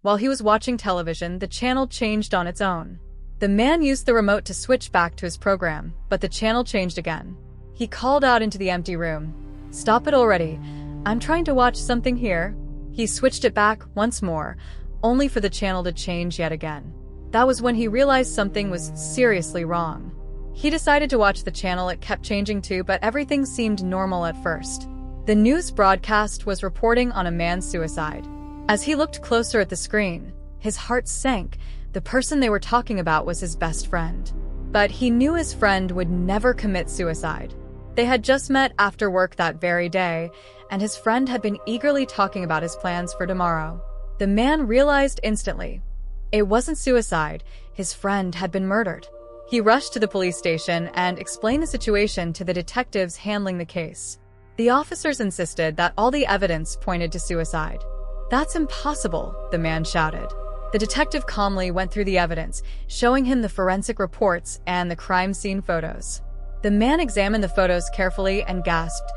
While he was watching television, the channel changed on its own. The man used the remote to switch back to his program, but the channel changed again. He called out into the empty room, "Stop it already. I'm trying to watch something here." He switched it back once more, only for the channel to change yet again. That was when he realized something was seriously wrong. He decided to watch the channel it kept changing to, but everything seemed normal at first. The news broadcast was reporting on a man's suicide. As he looked closer at the screen, his heart sank. The person they were talking about was his best friend. But he knew his friend would never commit suicide. They had just met after work that very day, and his friend had been eagerly talking about his plans for tomorrow. The man realized instantly. It wasn't suicide. His friend had been murdered. He rushed to the police station and explained the situation to the detectives handling the case. The officers insisted that all the evidence pointed to suicide. "That's impossible," the man shouted. The detective calmly went through the evidence, showing him the forensic reports and the crime scene photos. The man examined the photos carefully and gasped,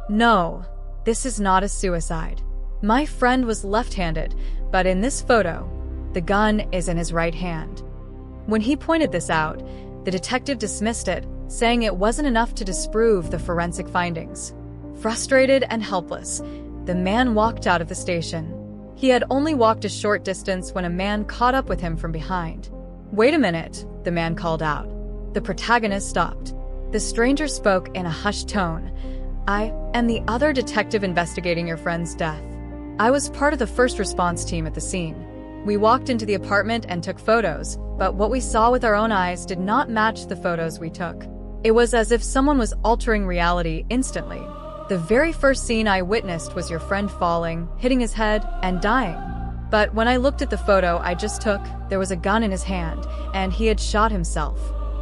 "No, this is not a suicide. My friend was left-handed, but in this photo, the gun is in his right hand." When he pointed this out, the detective dismissed it, saying it wasn't enough to disprove the forensic findings. Frustrated and helpless, the man walked out of the station. He had only walked a short distance when a man caught up with him from behind. "Wait a minute," the man called out. The protagonist stopped. The stranger spoke in a hushed tone. "I am the other detective investigating your friend's death. I was part of the first response team at the scene. We walked into the apartment and took photos, but what we saw with our own eyes did not match the photos we took. It was as if someone was altering reality instantly. The very first scene I witnessed was your friend falling, hitting his head, and dying. But when I looked at the photo I just took, there was a gun in his hand, and he had shot himself.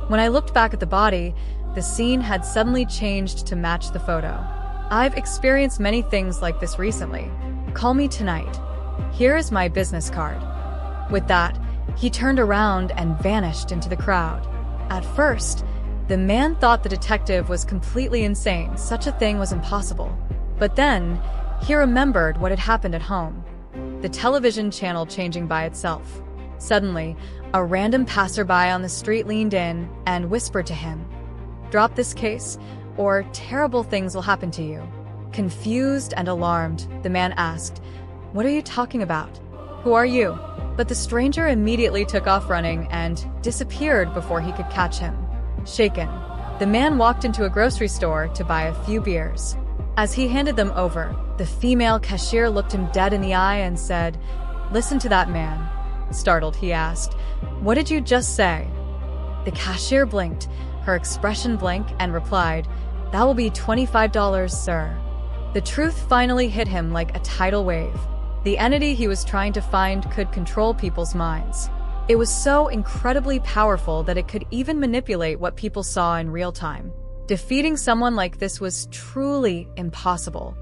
When I looked back at the body, the scene had suddenly changed to match the photo. I've experienced many things like this recently. Call me tonight. Here is my business card." With that, he turned around and vanished into the crowd. At first, the man thought the detective was completely insane. Such a thing was impossible. But then, he remembered what had happened at home. The television channel changing by itself. Suddenly, a random passerby on the street leaned in and whispered to him, "Drop this case, or terrible things will happen to you." Confused and alarmed, the man asked, "What are you talking about? Who are you?" But the stranger immediately took off running and disappeared before he could catch him. Shaken, the man walked into a grocery store to buy a few beers. As he handed them over, the female cashier looked him dead in the eye and said, "Listen to that man." Startled, he asked, "What did you just say?" The cashier blinked, her expression blank, and replied, "That will be $25, sir." The truth finally hit him like a tidal wave. The entity he was trying to find could control people's minds. It was so incredibly powerful that it could even manipulate what people saw in real time. Defeating someone like this was truly impossible.